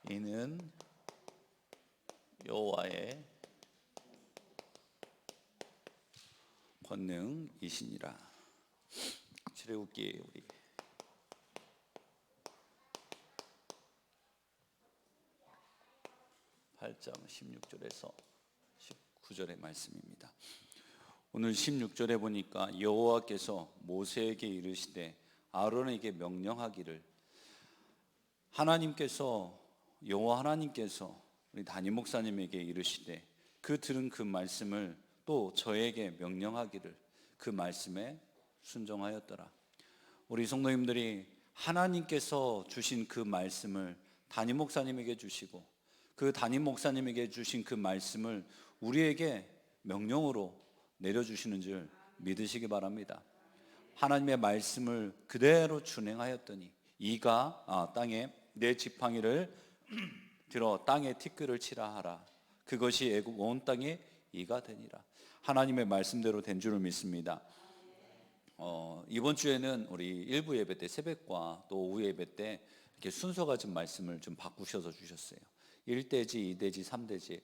이는 여호와의 권능이시니라. 출애굽기 우리 8장 16절에서 19절의 말씀입니다. 오늘 16절에 보니까 여호와께서 모세에게 이르시되 아론에게 명령하기를, 여호와 하나님께서 우리 담임 목사님에게 이르시되 들은 그 말씀을 또 저에게 명령하기를 그 말씀에 순종하였더라. 우리 성도님들이 하나님께서 주신 그 말씀을 담임 목사님에게 주시고 그 담임 목사님에게 주신 그 말씀을 우리에게 명령으로 내려주시는 줄 믿으시기 바랍니다. 하나님의 말씀을 그대로 준행하였더니 이가 땅에 내 지팡이를 들어 땅에 티끌을 치라 하라. 그것이 애굽 온 땅에 이가 되니라. 하나님의 말씀대로 된 줄을 믿습니다. 이번 주에는 우리 일부 예배 때 새벽과 또 오후 예배 때 이렇게 순서가 좀 말씀을 좀 바꾸셔서 주셨어요. 1대지, 2대지, 3대지.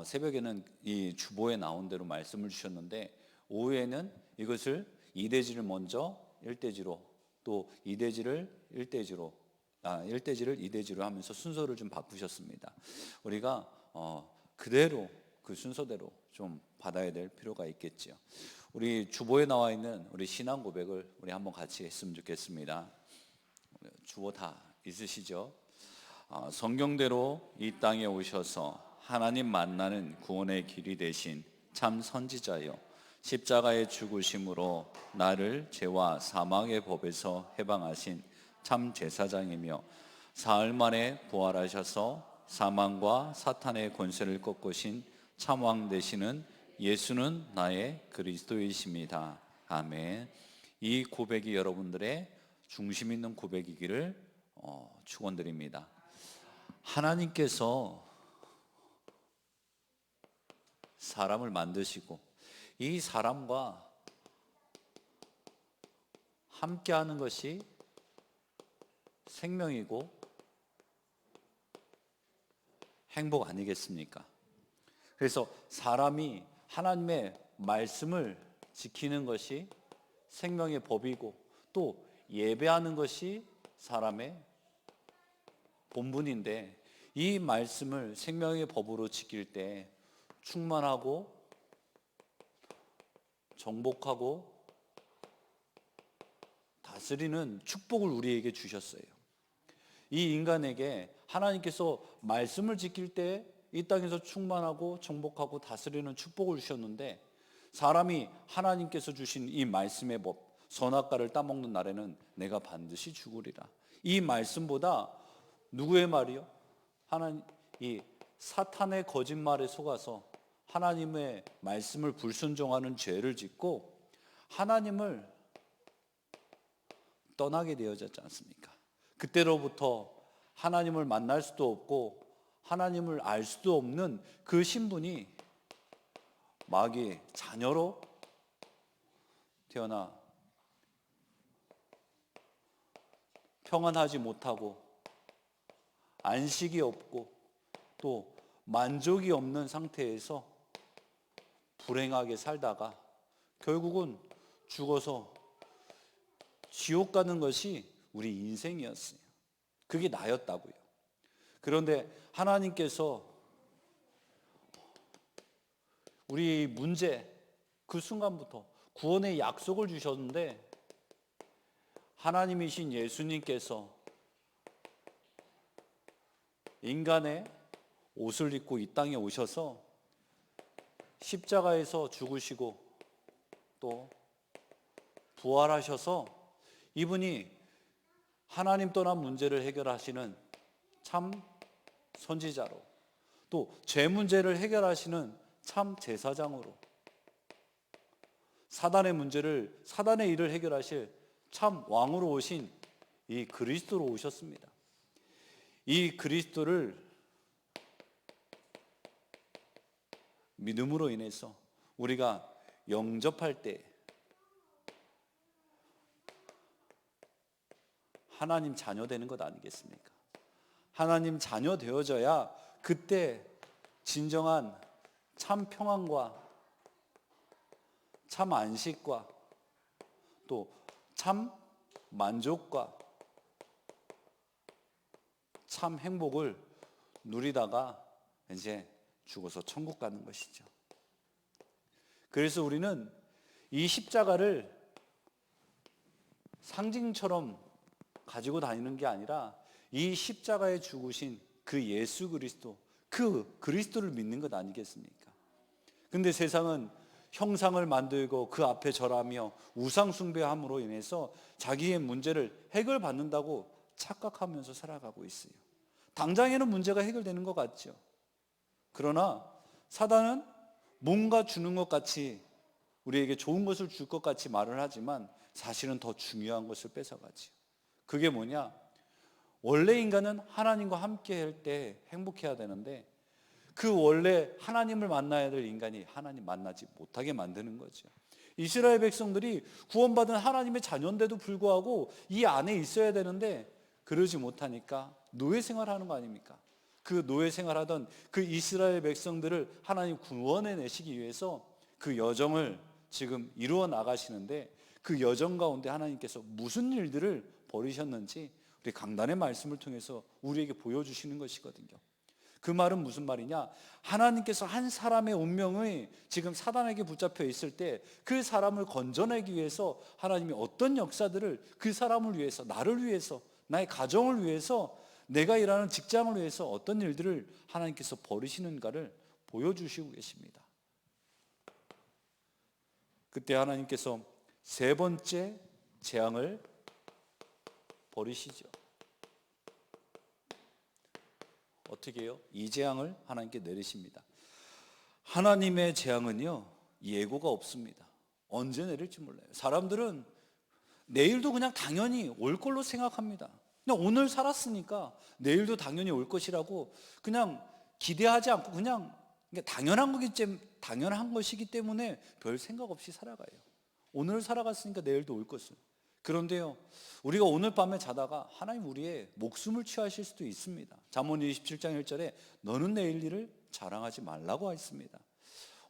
새벽에는 이 주보에 나온 대로 말씀을 주셨는데 오후에는 이것을 2대지를 먼저 1대지로 또 2대지를 1대지로 1대지를 2대지로 하면서 순서를 좀 바꾸셨습니다. 우리가 그대로 그 순서대로 좀 받아야 될 필요가 있겠지요. 우리 주보에 나와 있는 우리 신앙 고백을 우리 한번 같이 했으면 좋겠습니다. 주보 다 있으시죠? 성경대로 이 땅에 오셔서 하나님 만나는 구원의 길이 되신 참 선지자여, 십자가의 죽으심으로 나를 죄와 사망의 법에서 해방하신 참 제사장이며 사흘 만에 부활하셔서 사망과 사탄의 권세를 꺾으신 참 왕 되시는 예수는 나의 그리스도이십니다. 아멘. 이 고백이 여러분들의 중심 있는 고백이기를 축원드립니다. 하나님께서 사람을 만드시고 이 사람과 함께하는 것이 생명이고 행복 아니겠습니까? 그래서 사람이 하나님의 말씀을 지키는 것이 생명의 법이고 또 예배하는 것이 사람의 본분인데, 이 말씀을 생명의 법으로 지킬 때 충만하고 정복하고 다스리는 축복을 우리에게 주셨어요. 이 인간에게 하나님께서 말씀을 지킬 때 이 땅에서 충만하고 정복하고 다스리는 축복을 주셨는데, 사람이 하나님께서 주신 이 말씀의 법, 선악과를 따먹는 날에는 내가 반드시 죽으리라. 이 말씀보다 누구의 말이요? 이 사탄의 거짓말에 속아서 하나님의 말씀을 불순종하는 죄를 짓고 하나님을 떠나게 되어졌지 않습니까? 그때로부터 하나님을 만날 수도 없고 하나님을 알 수도 없는 그 신분이 마귀의 자녀로 태어나 평안하지 못하고 안식이 없고 또 만족이 없는 상태에서 불행하게 살다가 결국은 죽어서 지옥 가는 것이 우리 인생이었어요. 그게 나였다고요. 그런데 하나님께서 우리 문제 그 순간부터 구원의 약속을 주셨는데, 하나님이신 예수님께서 인간의 옷을 입고 이 땅에 오셔서 십자가에서 죽으시고 또 부활하셔서 이분이 하나님 떠난 문제를 해결하시는 참 선지자로, 또 죄 문제를 해결하시는 참 제사장으로, 사단의 일을 해결하실 참 왕으로 오신 이 그리스도로 오셨습니다. 이 그리스도를 믿음으로 인해서 우리가 영접할 때 하나님 자녀 되는 것 아니겠습니까? 하나님 자녀 되어져야 그때 진정한 참 평안과 참 안식과 또 참 만족과 참 행복을 누리다가 이제 죽어서 천국 가는 것이죠. 그래서 우리는 이 십자가를 상징처럼 가지고 다니는 게 아니라 이 십자가에 죽으신 그 예수 그리스도, 그 그리스도를 믿는 것 아니겠습니까? 근데 세상은 형상을 만들고 그 앞에 절하며 우상 숭배함으로 인해서 자기의 문제를 해결받는다고 착각하면서 살아가고 있어요. 당장에는 문제가 해결되는 것 같죠. 그러나 사단은 뭔가 주는 것 같이, 우리에게 좋은 것을 줄 것 같이 말을 하지만 사실은 더 중요한 것을 뺏어가지요. 그게 뭐냐? 원래 인간은 하나님과 함께 할 때 행복해야 되는데 그 원래 하나님을 만나야 될 인간이 하나님 만나지 못하게 만드는 거죠. 이스라엘 백성들이 구원받은 하나님의 자녀인데도 불구하고 이 안에 있어야 되는데 그러지 못하니까 노예 생활하는 거 아닙니까? 그 노예 생활하던 그 이스라엘 백성들을 하나님 구원해 내시기 위해서 그 여정을 지금 이루어 나가시는데 그 여정 가운데 하나님께서 무슨 일들을 벌이셨는지 우리 강단의 말씀을 통해서 우리에게 보여주시는 것이거든요. 그 말은 무슨 말이냐? 하나님께서 한 사람의 운명이 지금 사단에게 붙잡혀 있을 때 그 사람을 건져내기 위해서 하나님이 어떤 역사들을 그 사람을 위해서, 나를 위해서, 나의 가정을 위해서, 내가 일하는 직장을 위해서 어떤 일들을 하나님께서 벌이시는가를 보여주시고 계십니다. 그때 하나님께서 세 번째 재앙을 벌이시죠. 어떻게 해요? 이 재앙을 하나님께 내리십니다. 하나님의 재앙은요, 예고가 없습니다. 언제 내릴지 몰라요. 사람들은 내일도 그냥 당연히 올 걸로 생각합니다. 그냥 오늘 살았으니까 내일도 당연히 올 것이라고 그냥 기대하지 않고 그냥 당연한 것이기 때문에 별 생각 없이 살아가요. 오늘 살아갔으니까 내일도 올 것을. 그런데요, 우리가 오늘 밤에 자다가 하나님 우리의 목숨을 취하실 수도 있습니다. 잠언 27장 1절에 너는 내일 일을 자랑하지 말라고 했습니다.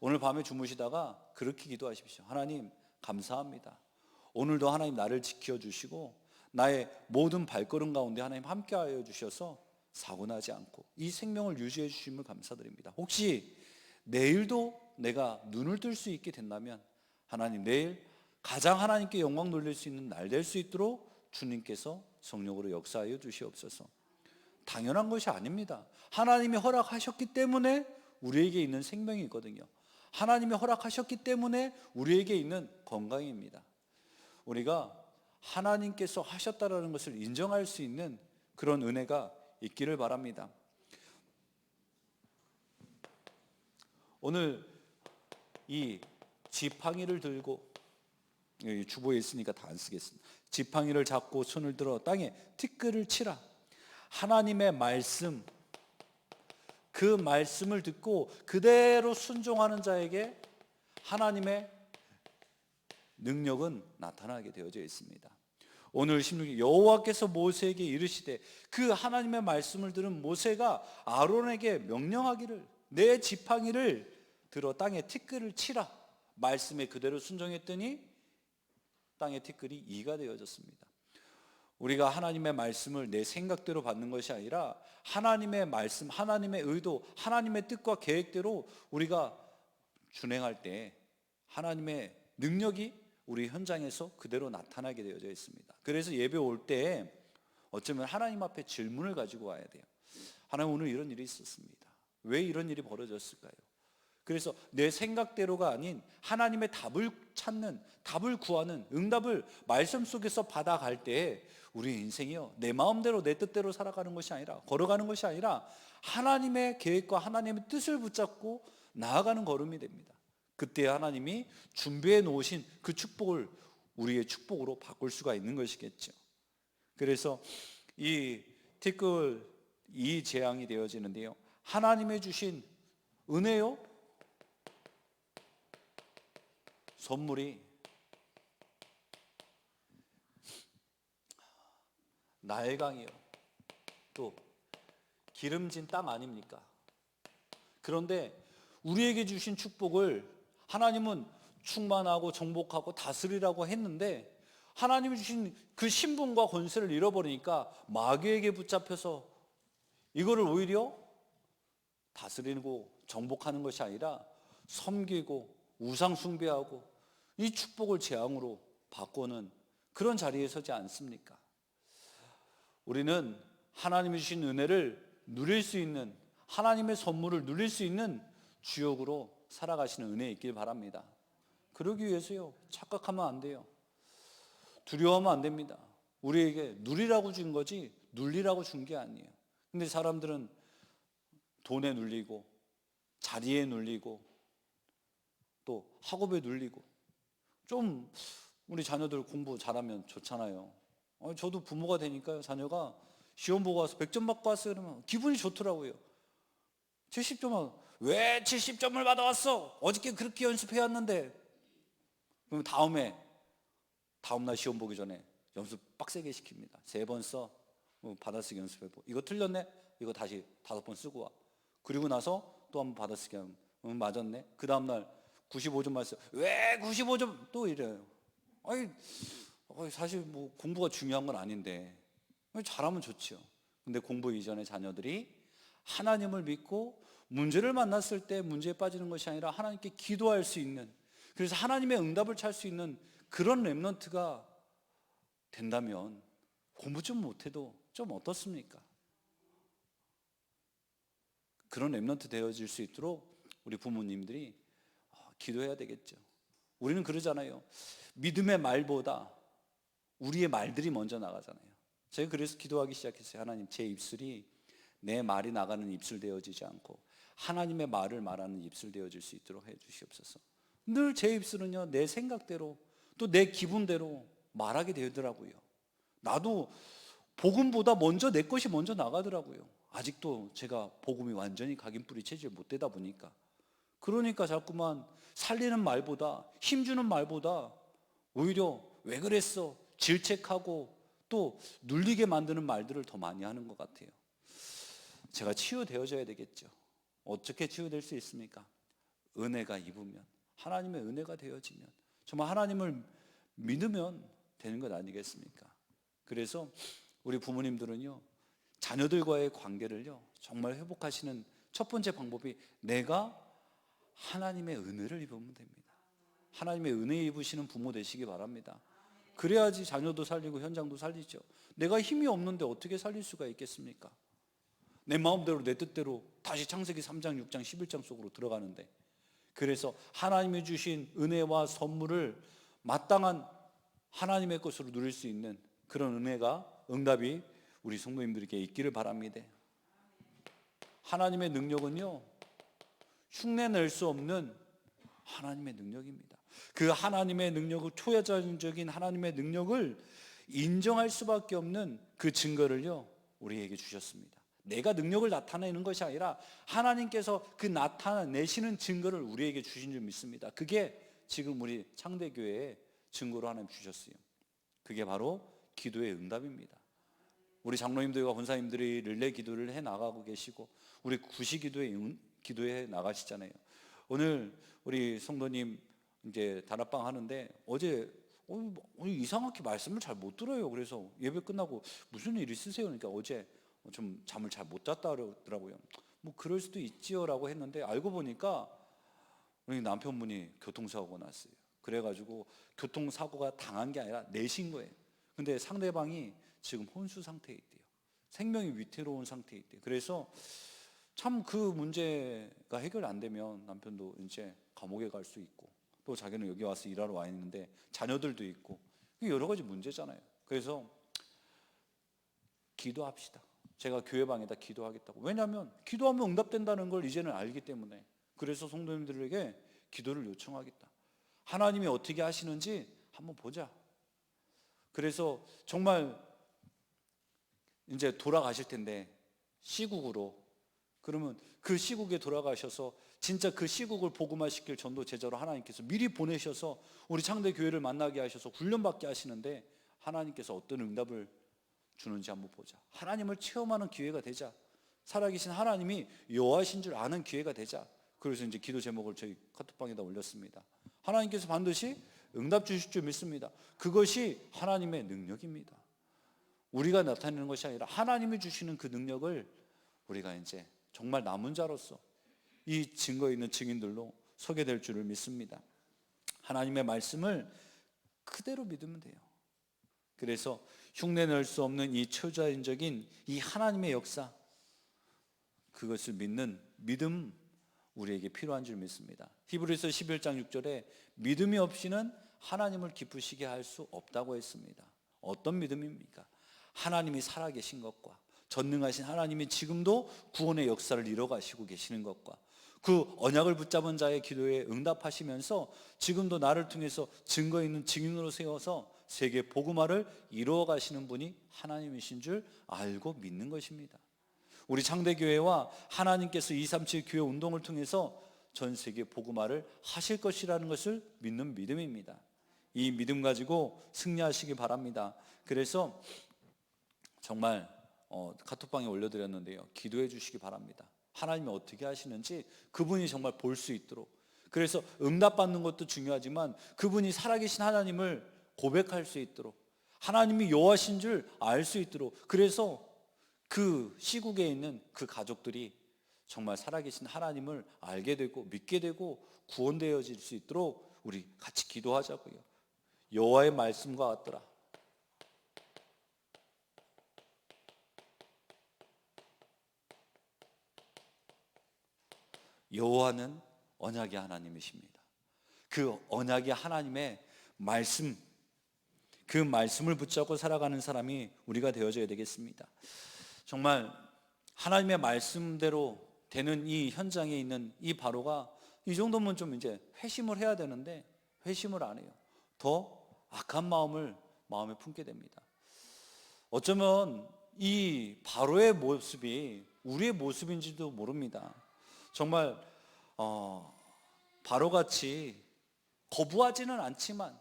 오늘 밤에 주무시다가 그렇게 기도하십시오. 하나님 감사합니다. 오늘도 하나님 나를 지켜주시고 나의 모든 발걸음 가운데 하나님 함께하여 주셔서 사고나지 않고 이 생명을 유지해 주심을 감사드립니다. 혹시 내일도 내가 눈을 뜰 수 있게 된다면 하나님 내일 가장 하나님께 영광 돌릴 수 있는 날 될 수 있도록 주님께서 성령으로 역사하여 주시옵소서. 당연한 것이 아닙니다. 하나님이 허락하셨기 때문에 우리에게 있는 생명이 있거든요. 하나님이 허락하셨기 때문에 우리에게 있는 건강입니다. 우리가 하나님께서 하셨다라는 것을 인정할 수 있는 그런 은혜가 있기를 바랍니다. 오늘 이 지팡이를 들고, 주보에 있으니까 다 안 쓰겠습니다. 지팡이를 잡고 손을 들어 땅에 티끌을 치라. 하나님의 말씀, 그 말씀을 듣고 그대로 순종하는 자에게 하나님의 능력은 나타나게 되어져 있습니다. 오늘 16절 여호와께서 모세에게 이르시되, 그 하나님의 말씀을 들은 모세가 아론에게 명령하기를 내 지팡이를 들어 땅에 티끌을 치라. 말씀에 그대로 순종했더니 땅의 티끌이 2가 되어졌습니다. 우리가 하나님의 말씀을 내 생각대로 받는 것이 아니라 하나님의 말씀, 하나님의 의도, 하나님의 뜻과 계획대로 우리가 준행할 때 하나님의 능력이 우리 현장에서 그대로 나타나게 되어져 있습니다. 그래서 예배 올 때 어쩌면 하나님 앞에 질문을 가지고 와야 돼요. 하나님, 오늘 이런 일이 있었습니다. 왜 이런 일이 벌어졌을까요? 그래서 내 생각대로가 아닌 하나님의 답을 찾는, 답을 구하는, 응답을 말씀 속에서 받아갈 때 우리 인생이요, 내 마음대로 내 뜻대로 살아가는 것이 아니라, 걸어가는 것이 아니라 하나님의 계획과 하나님의 뜻을 붙잡고 나아가는 걸음이 됩니다. 그때 하나님이 준비해 놓으신 그 축복을 우리의 축복으로 바꿀 수가 있는 것이겠죠. 그래서 이 티끌, 이 재앙이 되어지는데요, 하나님의 주신 은혜요, 선물이 나일강이요, 또 기름진 땅 아닙니까? 그런데 우리에게 주신 축복을 하나님은 충만하고 정복하고 다스리라고 했는데 하나님이 주신 그 신분과 권세를 잃어버리니까 마귀에게 붙잡혀서 이거를 오히려 다스리고 정복하는 것이 아니라 섬기고 우상 숭배하고 이 축복을 재앙으로 바꾸는 그런 자리에 서지 않습니까? 우리는 하나님이 주신 은혜를 누릴 수 있는, 하나님의 선물을 누릴 수 있는 주역으로 살아가시는 은혜 있길 바랍니다. 그러기 위해서요, 착각하면 안 돼요. 두려워하면 안 됩니다. 우리에게 누리라고 준 거지 눌리라고 준 게 아니에요. 근데 사람들은 돈에 눌리고 자리에 눌리고 또 학업에 눌리고, 좀 우리 자녀들 공부 잘하면 좋잖아요. 저도 부모가 되니까요, 자녀가 시험 보고 와서 100점 받고 왔어요 그러면 기분이 좋더라고요. 70점, 왜 70점을 받아왔어? 어저께 그렇게 연습해 왔는데. 그럼 다음날 시험 보기 전에 연습 빡세게 시킵니다. 3번 써, 받아쓰기 연습해보. 이거 틀렸네? 이거 다시 5번 쓰고 와. 그리고 나서 또 한번 받아쓰기 하면 맞았네? 그 다음날 95점 맞았어. 왜 95점? 또 이래요. 아니, 사실 뭐 공부가 중요한 건 아닌데 잘하면 좋죠. 근데 공부 이전에 자녀들이 하나님을 믿고 문제를 만났을 때 문제에 빠지는 것이 아니라 하나님께 기도할 수 있는, 그래서 하나님의 응답을 찾을 수 있는 그런 렘넌트가 된다면 공부 좀 못해도 좀 어떻습니까? 그런 렘넌트 되어질 수 있도록 우리 부모님들이 기도해야 되겠죠. 우리는 그러잖아요. 믿음의 말보다 우리의 말들이 먼저 나가잖아요. 제가 그래서 기도하기 시작했어요. 하나님, 제 입술이 내 말이 나가는 입술 되어지지 않고 하나님의 말을 말하는 입술 되어질 수 있도록 해 주시옵소서. 늘 제 입술은요, 내 생각대로 또 내 기분대로 말하게 되더라고요. 나도 복음보다 먼저 내 것이 먼저 나가더라고요. 아직도 제가 복음이 완전히 각인뿌리 체질 못 되다 보니까. 그러니까 자꾸만 살리는 말보다, 힘주는 말보다 오히려 왜 그랬어? 질책하고 또 눌리게 만드는 말들을 더 많이 하는 것 같아요. 제가 치유되어져야 되겠죠. 어떻게 치유될 수 있습니까? 은혜가 입으면, 하나님의 은혜가 되어지면, 정말 하나님을 믿으면 되는 것 아니겠습니까? 그래서 우리 부모님들은요, 자녀들과의 관계를요 정말 회복하시는 첫 번째 방법이 내가 하나님의 은혜를 입으면 됩니다. 하나님의 은혜 입으시는 부모 되시기 바랍니다. 그래야지 자녀도 살리고 현장도 살리죠. 내가 힘이 없는데 어떻게 살릴 수가 있겠습니까? 내 마음대로 내 뜻대로 다시 창세기 3장, 6장, 11장 속으로 들어가는데, 그래서 하나님이 주신 은혜와 선물을 마땅한 하나님의 것으로 누릴 수 있는 그런 은혜가, 응답이 우리 성도님들에게 있기를 바랍니다. 하나님의 능력은요, 흉내낼 수 없는 하나님의 능력입니다. 그 하나님의 능력을, 초자연적인 하나님의 능력을 인정할 수밖에 없는 그 증거를요 우리에게 주셨습니다. 내가 능력을 나타내는 것이 아니라 하나님께서 그 나타내시는 증거를 우리에게 주신 줄 믿습니다. 그게 지금 우리 창대교회의 증거로 하나님 주셨어요. 그게 바로 기도의 응답입니다. 우리 장로님들과 권사님들이 릴레이 기도를 해 나가고 계시고 우리 구시 기도에 나가시잖아요. 오늘 우리 성도님 이제 다락방 하는데 어제 이상하게 말씀을 잘 못 들어요. 그래서 예배 끝나고 무슨 일 있으세요? 그러니까 어제 좀 잠을 잘 못 잤다 그러더라고요. 뭐 그럴 수도 있지요라고 했는데 알고 보니까 우리 남편분이 교통사고가 났어요. 그래가지고 교통사고가 당한 게 아니라 내신 거예요. 근데 상대방이 지금 혼수 상태에 있대요. 생명이 위태로운 상태에 있대요. 그래서 참 그 문제가 해결 안 되면 남편도 이제 감옥에 갈 수 있고 또 자기는 여기 와서 일하러 와 있는데 자녀들도 있고 여러 가지 문제잖아요. 그래서 기도합시다. 제가 교회방에다 기도하겠다고. 왜냐하면 기도하면 응답된다는 걸 이제는 알기 때문에. 그래서 성도님들에게 기도를 요청하겠다. 하나님이 어떻게 하시는지 한번 보자. 그래서 정말 이제 돌아가실 텐데 시국으로, 그러면 그 시국에 돌아가셔서 진짜 그 시국을 복음화시킬 전도 제자로 하나님께서 미리 보내셔서 우리 창대교회를 만나게 하셔서 훈련받게 하시는데 하나님께서 어떤 응답을 주는지 한번 보자. 하나님을 체험하는 기회가 되자. 살아계신 하나님이 여호와신 줄 아는 기회가 되자. 그래서 이제 기도 제목을 저희 카톡방에다 올렸습니다. 하나님께서 반드시 응답 주실 줄 믿습니다. 그것이 하나님의 능력입니다. 우리가 나타내는 것이 아니라 하나님이 주시는 그 능력을 우리가 이제 정말 남은 자로서 이 증거 있는 증인들로 서게 될 줄을 믿습니다. 하나님의 말씀을 그대로 믿으면 돼요. 그래서 흉내낼 수 없는 이 초자연적인 이 하나님의 역사, 그것을 믿는 믿음, 우리에게 필요한 줄 믿습니다. 히브리서 11장 6절에 믿음이 없이는 하나님을 기쁘시게 할 수 없다고 했습니다. 어떤 믿음입니까? 하나님이 살아계신 것과 전능하신 하나님이 지금도 구원의 역사를 이뤄가시고 계시는 것과 그 언약을 붙잡은 자의 기도에 응답하시면서 지금도 나를 통해서 증거 있는 증인으로 세워서 세계 복음화를 이루어 가시는 분이 하나님이신 줄 알고 믿는 것입니다. 우리 창대교회와 하나님께서 237 교회 운동을 통해서 전 세계 복음화를 하실 것이라는 것을 믿는 믿음입니다. 이 믿음 가지고 승리하시기 바랍니다. 그래서 정말 카톡방에 올려드렸는데요, 기도해 주시기 바랍니다. 하나님이 어떻게 하시는지 그분이 정말 볼 수 있도록. 그래서 응답받는 것도 중요하지만 그분이 살아계신 하나님을 고백할 수 있도록, 하나님이 여호와신 줄 알 수 있도록, 그래서 그 시국에 있는 그 가족들이 정말 살아계신 하나님을 알게 되고 믿게 되고 구원되어질 수 있도록 우리 같이 기도하자고요. 여호와의 말씀과 같더라. 여호와는 언약의 하나님이십니다. 그 언약의 하나님의 말씀, 그 말씀을 붙잡고 살아가는 사람이 우리가 되어져야 되겠습니다. 정말 하나님의 말씀대로 되는 이 현장에 있는 이 바로가 이 정도면 좀 이제 회심을 해야 되는데 회심을 안 해요. 더 악한 마음에 품게 됩니다. 어쩌면 이 바로의 모습이 우리의 모습인지도 모릅니다. 정말 바로같이 거부하지는 않지만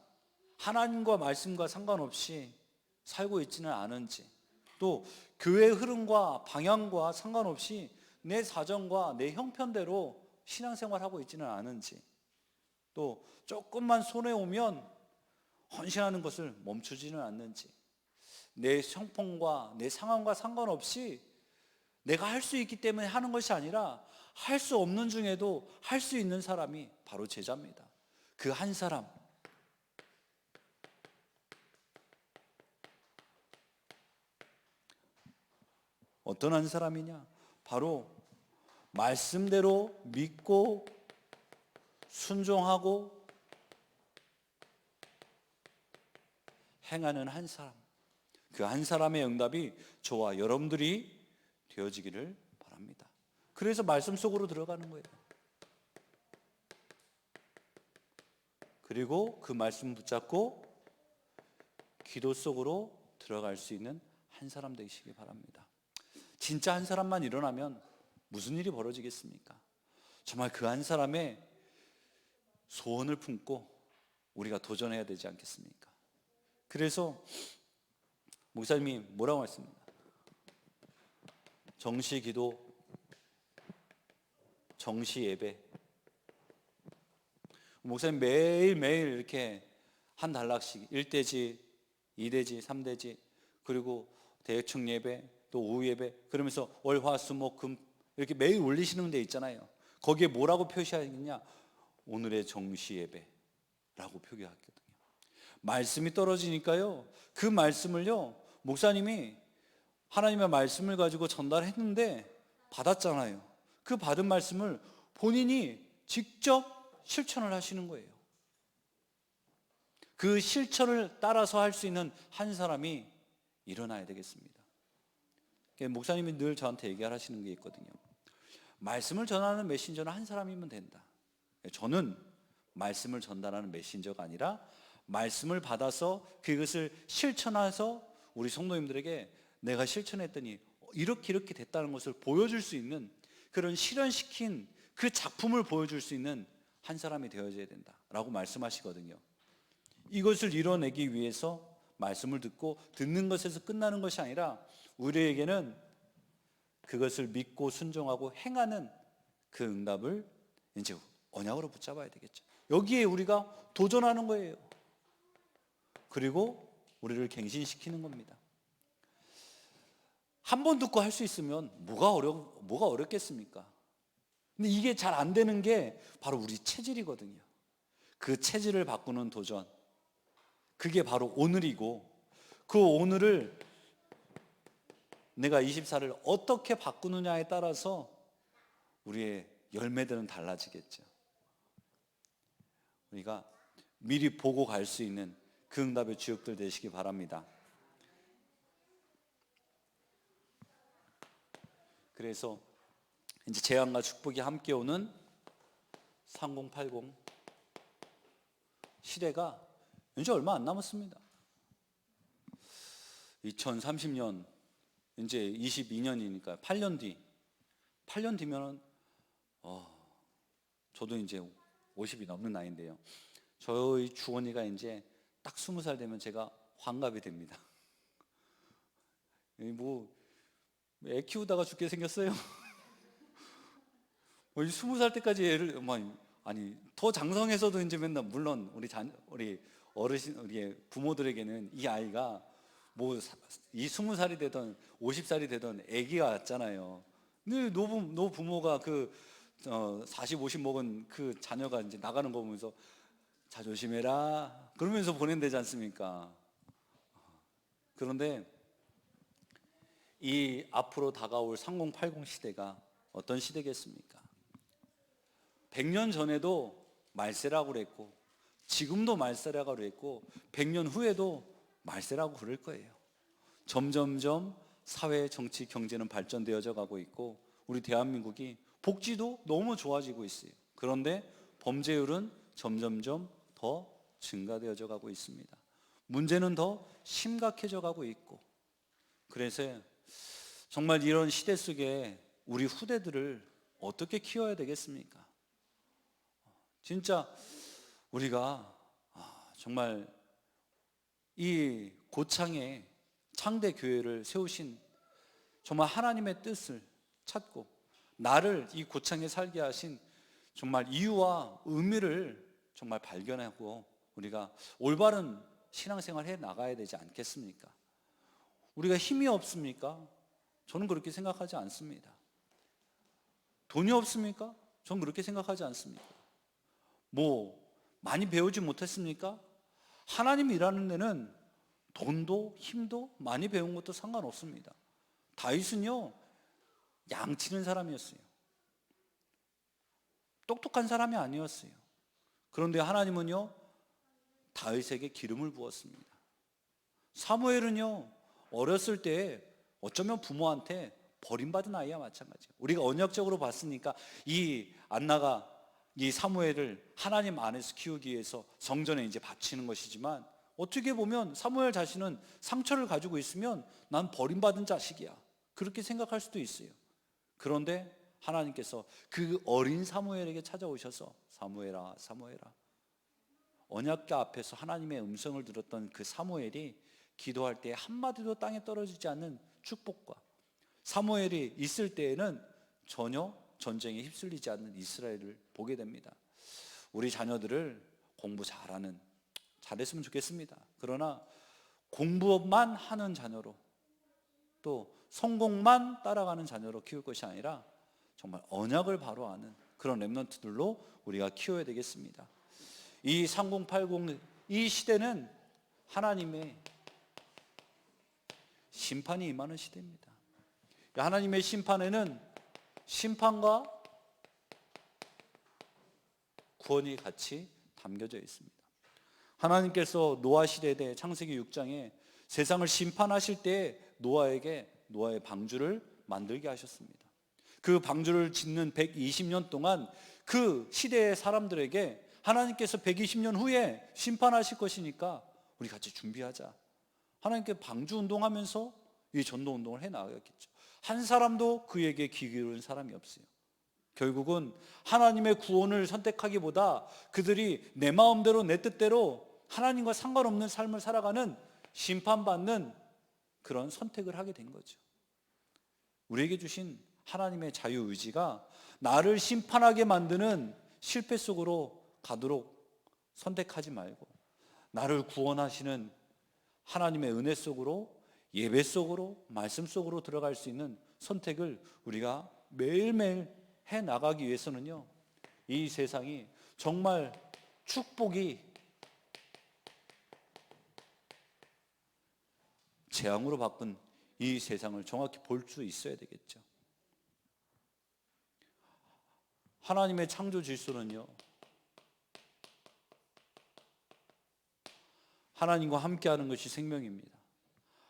하나님과 말씀과 상관없이 살고 있지는 않은지, 또 교회의 흐름과 방향과 상관없이 내 사정과 내 형편대로 신앙생활하고 있지는 않은지, 또 조금만 손에 오면 헌신하는 것을 멈추지는 않는지, 내 형편과 내 상황과 상관없이 내가 할 수 있기 때문에 하는 것이 아니라 할 수 없는 중에도 할 수 있는 사람이 바로 제자입니다. 그 한 사람, 어떤 한 사람이냐? 바로 말씀대로 믿고 순종하고 행하는 한 사람, 그 한 사람의 응답이 저와 여러분들이 되어지기를 바랍니다. 그래서 말씀 속으로 들어가는 거예요. 그리고 그 말씀 붙잡고 기도 속으로 들어갈 수 있는 한 사람 되시기 바랍니다. 진짜 한 사람만 일어나면 무슨 일이 벌어지겠습니까? 정말 그 한 사람의 소원을 품고 우리가 도전해야 되지 않겠습니까? 그래서 목사님이 뭐라고 했습니까? 정시 기도, 정시 예배. 목사님 매일매일 이렇게 한 단락씩 1대지, 2대지, 3대지, 그리고 대충 예배, 또 오후 예배, 그러면서 월, 화, 수, 목, 금 이렇게 매일 올리시는 데 있잖아요. 거기에 뭐라고 표시하겠냐? 오늘의 정시 예배라고 표기하거든요. 말씀이 떨어지니까요, 그 말씀을요 목사님이 하나님의 말씀을 가지고 전달했는데 받았잖아요. 그 받은 말씀을 본인이 직접 실천을 하시는 거예요. 그 실천을 따라서 할 수 있는 한 사람이 일어나야 되겠습니다. 목사님이 늘 저한테 얘기하시는 게 있거든요. 말씀을 전하는 메신저는 한 사람이면 된다. 저는 말씀을 전달하는 메신저가 아니라 말씀을 받아서 그것을 실천해서 우리 성도님들에게 내가 실천했더니 이렇게 됐다는 것을 보여줄 수 있는, 그런 실현시킨 그 작품을 보여줄 수 있는 한 사람이 되어져야 된다라고 말씀하시거든요. 이것을 이뤄내기 위해서 말씀을 듣고 듣는 것에서 끝나는 것이 아니라 우리에게는 그것을 믿고 순종하고 행하는 그 응답을 이제 언약으로 붙잡아야 되겠죠. 여기에 우리가 도전하는 거예요. 그리고 우리를 갱신시키는 겁니다. 한 번 듣고 할 수 있으면 뭐가 어렵겠습니까? 근데 이게 잘 안 되는 게 바로 우리 체질이거든요. 그 체질을 바꾸는 도전, 그게 바로 오늘이고, 그 오늘을 내가 24를 어떻게 바꾸느냐에 따라서 우리의 열매들은 달라지겠죠. 우리가 미리 보고 갈 수 있는 그 응답의 주역들 되시기 바랍니다. 그래서 이제 재앙과 축복이 함께 오는 3080 시대가 이제 얼마 안 남았습니다. 2030년 이제 22년이니까 8년 뒤면은 저도 이제 50이 넘는 나이인데요. 저희 주원이가 이제 딱 20살 되면 제가 환갑이 됩니다. 애 키우다가 죽게 생겼어요. 20살 때까지 애를 더 장성해서도 이제 맨날, 물론 우리 어르신, 우리 부모들에게는 이 아이가 이 20살이 되던 50살이 되던 애기가 같잖아요. 근데 노부모가 40, 50 먹은 그 자녀가 이제 나가는 거 보면서 자조심해라 그러면서 보낸다지 않습니까? 그런데 이 앞으로 다가올 3080 시대가 어떤 시대겠습니까? 100년 전에도 말세라고 그랬고, 지금도 말세라고 그랬고, 100년 후에도 말세라고 그럴 거예요. 점점점 사회, 정치, 경제는 발전되어져 가고 있고, 우리 대한민국이 복지도 너무 좋아지고 있어요. 그런데 범죄율은 점점점 더 증가되어져 가고 있습니다. 문제는 더 심각해져 가고 있고, 그래서 정말 이런 시대 속에 우리 후대들을 어떻게 키워야 되겠습니까? 진짜 우리가 정말 이 고창에 창대 교회를 세우신 정말 하나님의 뜻을 찾고 나를 이 고창에 살게 하신 정말 이유와 의미를 정말 발견하고 우리가 올바른 신앙생활 해 나가야 되지 않겠습니까? 우리가 힘이 없습니까? 저는 그렇게 생각하지 않습니다. 돈이 없습니까? 저는 그렇게 생각하지 않습니다. 많이 배우지 못했습니까? 하나님이 일하는 데는 돈도 힘도 많이 배운 것도 상관없습니다. 다윗은요, 양치는 사람이었어요. 똑똑한 사람이 아니었어요. 그런데 하나님은요, 다윗에게 기름을 부었습니다. 사무엘은요, 어렸을 때 어쩌면 부모한테 버림받은 아이와 마찬가지예요. 우리가 언약적으로 봤으니까 이 안나가 이 사무엘을 하나님 안에서 키우기 위해서 성전에 이제 바치는 것이지만, 어떻게 보면 사무엘 자신은 상처를 가지고 있으면 난 버림받은 자식이야, 그렇게 생각할 수도 있어요. 그런데 하나님께서 그 어린 사무엘에게 찾아오셔서 사무엘아, 사무엘아. 언약궤 앞에서 하나님의 음성을 들었던 그 사무엘이 기도할 때 한마디도 땅에 떨어지지 않는 축복과, 사무엘이 있을 때에는 전혀 전쟁에 휩쓸리지 않는 이스라엘을 보게 됩니다. 우리 자녀들을 공부 잘했으면 좋겠습니다. 그러나 공부만 하는 자녀로, 또 성공만 따라가는 자녀로 키울 것이 아니라 정말 언약을 바로 아는 그런 렘넌트들로 우리가 키워야 되겠습니다. 이 3080 이 시대는 하나님의 심판이 임하는 시대입니다. 하나님의 심판에는 심판과 구원이 같이 담겨져 있습니다. 하나님께서 노아 시대에 창세기 6장에 세상을 심판하실 때 노아에게 노아의 방주를 만들게 하셨습니다. 그 방주를 짓는 120년 동안 그 시대의 사람들에게 하나님께서 120년 후에 심판하실 것이니까 우리 같이 준비하자. 하나님께 방주 운동하면서 이 전도 운동을 해 나가겠죠. 한 사람도 그에게 귀 기울인 사람이 없어요. 결국은 하나님의 구원을 선택하기보다 그들이 내 마음대로 내 뜻대로 하나님과 상관없는 삶을 살아가는 심판받는 그런 선택을 하게 된 거죠. 우리에게 주신 하나님의 자유의지가 나를 심판하게 만드는 실패 속으로 가도록 선택하지 말고 나를 구원하시는 하나님의 은혜 속으로, 예배 속으로, 말씀 속으로 들어갈 수 있는 선택을 우리가 매일매일 해 나가기 위해서는요, 이 세상이 정말 축복이 재앙으로 바꾼 이 세상을 정확히 볼 수 있어야 되겠죠. 하나님의 창조 질서는요, 하나님과 함께하는 것이 생명입니다.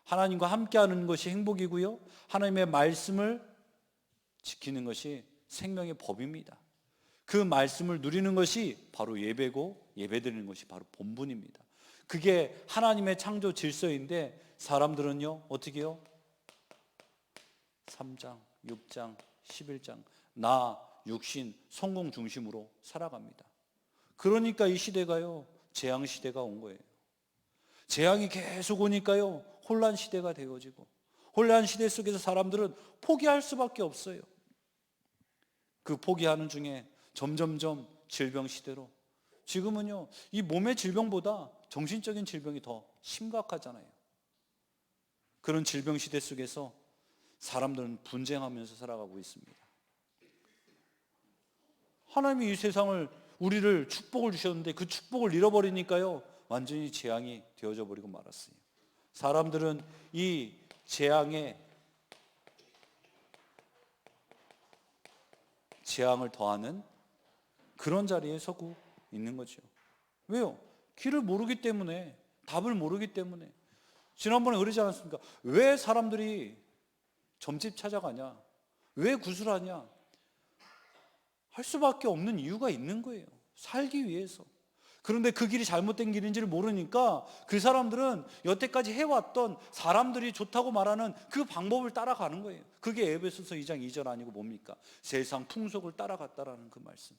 하나님과 함께하는 것이 행복이고요, 하나님의 말씀을 지키는 것이 생명의 법입니다. 그 말씀을 누리는 것이 바로 예배고, 예배드리는 것이 바로 본분입니다. 그게 하나님의 창조 질서인데 사람들은요 어떻게 해요? 3장, 6장, 11장 나, 육신, 성공 중심으로 살아갑니다. 그러니까 이 시대가요 재앙 시대가 온 거예요. 재앙이 계속 오니까요 혼란 시대가 되어지고, 혼란 시대 속에서 사람들은 포기할 수밖에 없어요. 그 포기하는 중에 점점점 질병 시대로, 지금은요 이 몸의 질병보다 정신적인 질병이 더 심각하잖아요. 그런 질병 시대 속에서 사람들은 분쟁하면서 살아가고 있습니다. 하나님이 이 세상을, 우리를 축복을 주셨는데 그 축복을 잃어버리니까요 완전히 재앙이 되어져 버리고 말았어요. 사람들은 이 재앙을 더하는 그런 자리에 서고 있는 거죠. 왜요? 길을 모르기 때문에, 답을 모르기 때문에. 지난번에 그러지 않았습니까? 왜 사람들이 점집 찾아가냐? 왜 구슬하냐? 할 수밖에 없는 이유가 있는 거예요. 살기 위해서. 그런데 그 길이 잘못된 길인지를 모르니까 그 사람들은 여태까지 해왔던 사람들이 좋다고 말하는 그 방법을 따라가는 거예요. 그게 에베소서 2장 2절 아니고 뭡니까? 세상 풍속을 따라갔다라는 그 말씀,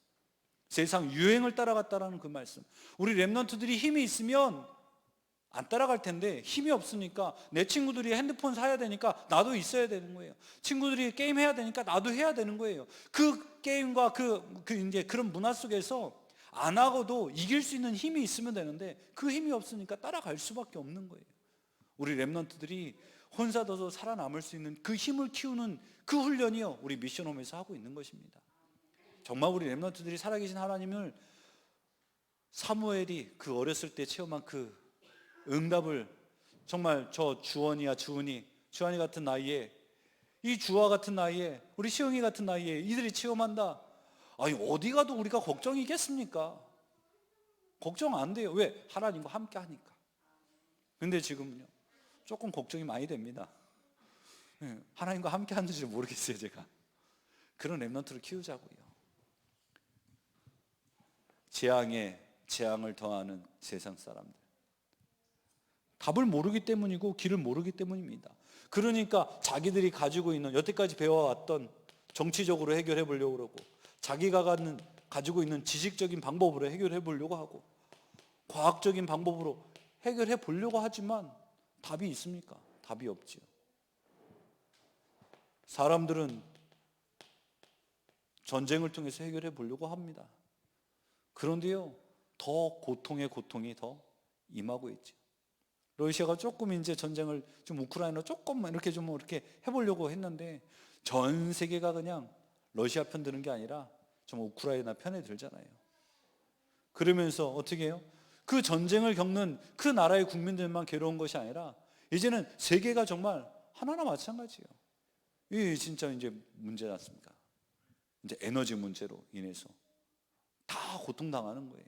세상 유행을 따라갔다라는 그 말씀. 우리 랩런트들이 힘이 있으면 안 따라갈 텐데 힘이 없으니까 내 친구들이 핸드폰 사야 되니까 나도 있어야 되는 거예요. 친구들이 게임 해야 되니까 나도 해야 되는 거예요. 그 게임과 이제 그런 문화 속에서 안 하고도 이길 수 있는 힘이 있으면 되는데 그 힘이 없으니까 따라갈 수밖에 없는 거예요. 우리 랩런트들이 혼자서도 살아남을 수 있는 그 힘을 키우는 그 훈련이요 우리 미션홈에서 하고 있는 것입니다. 정말 우리 랩런트들이 살아계신 하나님을, 사무엘이 그 어렸을 때 체험한 그 응답을 정말 저 주원이 같은 나이에, 이 주아 같은 나이에, 우리 시영이 같은 나이에 이들이 체험한다. 아니 어디 가도 우리가 걱정이겠습니까? 걱정 안 돼요. 왜? 하나님과 함께 하니까. 근데 지금은요 조금 걱정이 많이 됩니다. 하나님과 함께 하는지 모르겠어요. 제가 그런 랩런트를 키우자고요. 재앙에 재앙을 더하는 세상 사람들, 답을 모르기 때문이고 길을 모르기 때문입니다. 그러니까 자기들이 가지고 있는, 여태까지 배워왔던 정치적으로 해결해 보려고 그러고, 자기가 가지고 있는 지식적인 방법으로 해결해 보려고 하고, 과학적인 방법으로 해결해 보려고 하지만 답이 있습니까? 답이 없지요. 사람들은 전쟁을 통해서 해결해 보려고 합니다. 그런데요 더 고통의 고통이 더 임하고 있죠. 러시아가 조금 이제 전쟁을 좀 우크라이나 조금만 이렇게 좀 이렇게 해보려고 했는데 전 세계가 그냥 러시아 편 드는 게 아니라 좀 우크라이나 편에 들잖아요. 그러면서 어떻게 해요? 그 전쟁을 겪는 그 나라의 국민들만 괴로운 것이 아니라 이제는 세계가 정말 하나나 마찬가지예요. 이게 진짜 이제 문제지 않습니까? 이제 에너지 문제로 인해서 다 고통당하는 거예요.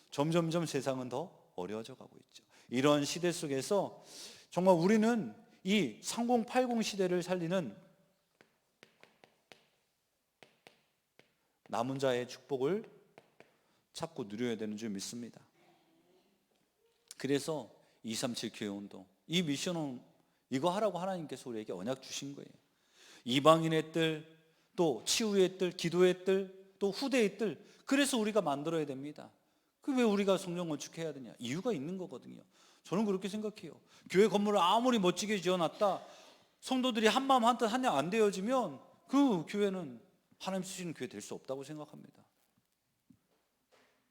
점점점 세상은 더 어려워져 가고 있죠. 이런 시대 속에서 정말 우리는 이 3080 시대를 살리는 남은 자의 축복을 찾고 누려야 되는 줄 믿습니다. 그래서 237 교회운동, 이 미션은 이거 하라고 하나님께서 우리에게 언약 주신 거예요. 이방인의 뜰, 또 치유의 뜰, 기도의 뜰, 또 후대의 뜰, 그래서 우리가 만들어야 됩니다. 그 왜 우리가 성령 건축해야 되냐? 이유가 있는 거거든요. 저는 그렇게 생각해요. 교회 건물을 아무리 멋지게 지어놨다, 성도들이 한마음 한뜻 하냐 안 되어지면 그 교회는 하나님 쓰시는 교회 될 수 없다고 생각합니다.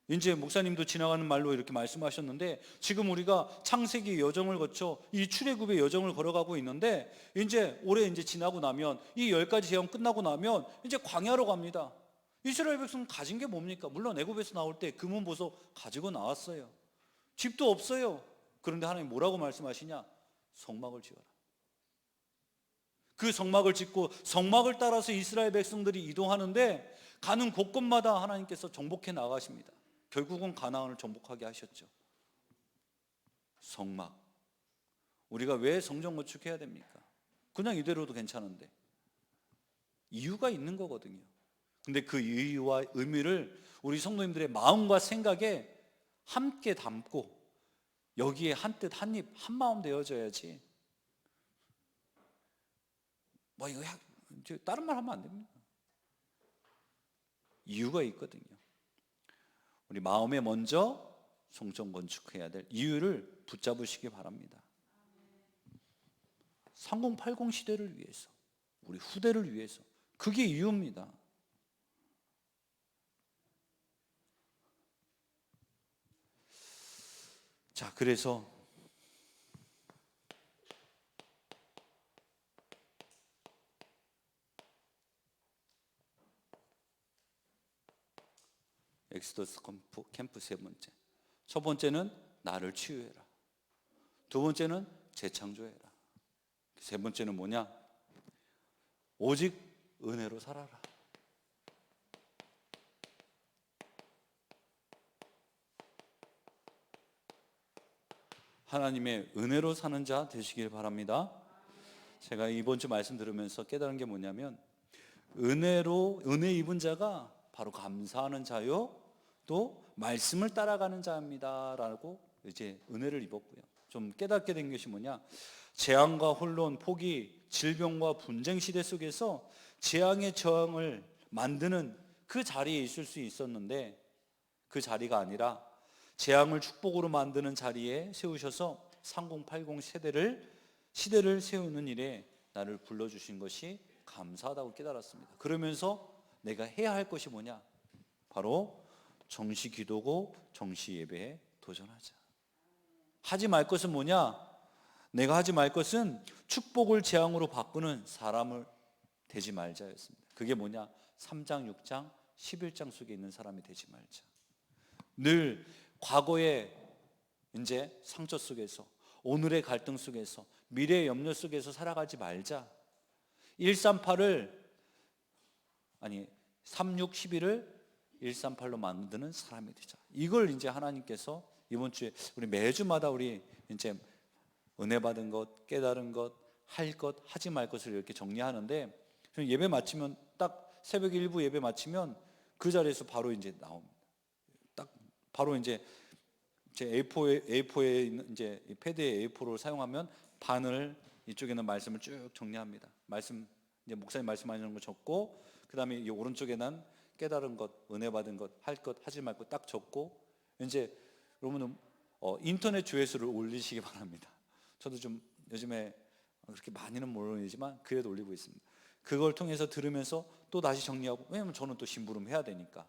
이제 목사님도 지나가는 말로 이렇게 말씀하셨는데, 지금 우리가 창세기 여정을 거쳐 이 출애굽의 여정을 걸어가고 있는데, 이제 올해 이제 지나고 나면 이 10가지 재앙 끝나고 나면 이제 광야로 갑니다. 이스라엘 백성은 가진 게 뭡니까? 물론 애굽에서 나올 때 금은 보석 가지고 나왔어요. 집도 없어요. 그런데 하나님 뭐라고 말씀하시냐? 성막을 지어라. 그 성막을 짓고 성막을 따라서 이스라엘 백성들이 이동하는데, 가는 곳곳마다 하나님께서 정복해 나가십니다. 결국은 가나안을 정복하게 하셨죠. 성막. 우리가 왜 성전 건축해야 됩니까? 그냥 이대로도 괜찮은데 이유가 있는 거거든요. 근데 그 이유와 의미를 우리 성도님들의 마음과 생각에 함께 담고 여기에 한뜻 한입 한마음 되어져야지, 뭐 이거 다른 말 하면 안 됩니다. 이유가 있거든요. 우리 마음에 먼저 성전 건축해야 될 이유를 붙잡으시기 바랍니다. 3080 시대를 위해서, 우리 후대를 위해서, 그게 이유입니다. 자, 그래서 엑소더스 캠프 세 번째. 첫 번째는 나를 치유해라. 두 번째는 재창조해라. 세 번째는 뭐냐? 오직 은혜로 살아라. 하나님의 은혜로 사는 자 되시길 바랍니다. 제가 이번 주 말씀 들으면서 깨달은 게 뭐냐면, 은혜 입은 자가 바로 감사하는 자요, 또 말씀을 따라가는 자입니다 라고 이제 은혜를 입었고요. 좀 깨닫게 된 것이 뭐냐? 재앙과 혼론, 포기, 질병과 분쟁 시대 속에서 재앙의 저항을 만드는 그 자리에 있을 수 있었는데, 그 자리가 아니라 재앙을 축복으로 만드는 자리에 세우셔서 3080 시대를 세우는 일에 나를 불러주신 것이 감사하다고 깨달았습니다. 그러면서 내가 해야 할 것이 뭐냐? 바로 정시 기도고 정시 예배에 도전하자. 하지 말 것은 뭐냐? 내가 하지 말 것은 축복을 재앙으로 바꾸는 사람을 되지 말자였습니다. 그게 뭐냐? 3장, 6장, 11장 속에 있는 사람이 되지 말자. 늘 과거의 이제 상처 속에서, 오늘의 갈등 속에서, 미래의 염려 속에서 살아가지 말자. 36, 11을 138로 만드는 사람이 되자. 이걸 이제 하나님께서 이번 주에 우리 매주마다 우리 이제 은혜 받은 것, 깨달은 것, 할 것, 하지 말 것을 이렇게 정리하는데, 예배 마치면 딱 새벽 1부 예배 마치면 그 자리에서 바로 이제 나옵니다. 딱 바로 이제 제 A4에 있는 이제 패드에 A4를 사용하면 반을 이쪽에는 말씀을 쭉 정리합니다. 말씀 이제 목사님 말씀하시는 거 적고, 그다음에 이 오른쪽에는 깨달은 것, 은혜 받은 것, 할 것, 하지 말 것 딱 적고, 이제 여러분은 인터넷 조회수를 올리시기 바랍니다. 저도 좀 요즘에 그렇게 많이는 모르지만 그래도 올리고 있습니다. 그걸 통해서 들으면서 또 다시 정리하고, 왜냐면 저는 또 심부름 해야 되니까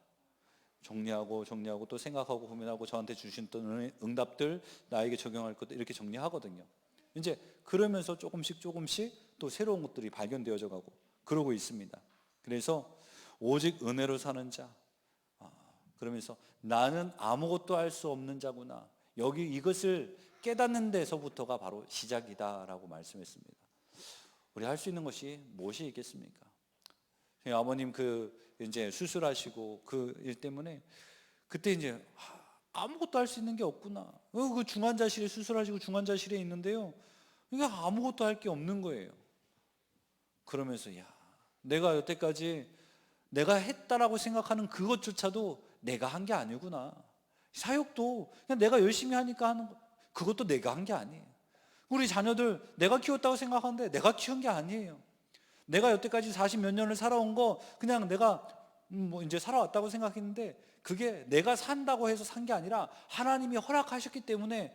정리하고 또 생각하고 고민하고, 저한테 주신 또 응답들, 나에게 적용할 것들 이렇게 정리하거든요. 이제 그러면서 조금씩 또 새로운 것들이 발견되어져 가고 그러고 있습니다. 그래서 오직 은혜로 사는 자, 그러면서 나는 아무것도 할 수 없는 자구나, 여기 이것을 깨닫는 데서부터가 바로 시작이다라고 말씀했습니다. 우리 할 수 있는 것이 무엇이 있겠습니까? 아버님 이제 수술하시고 그 일 때문에 그때 이제 아무것도 할 수 있는 게 없구나. 그 중환자실에 수술하시고 중환자실에 있는데요, 이게 아무것도 할 게 없는 거예요. 그러면서 내가 여태까지 내가 했다라고 생각하는 그것조차도 내가 한 게 아니구나. 사역도 그냥 내가 열심히 하니까 하는 거, 그것도 내가 한 게 아니에요. 우리 자녀들 내가 키웠다고 생각하는데 내가 키운 게 아니에요. 내가 여태까지 40몇 년을 살아온 거 그냥 내가 이제 살아왔다고 생각했는데, 그게 내가 산다고 해서 산 게 아니라 하나님이 허락하셨기 때문에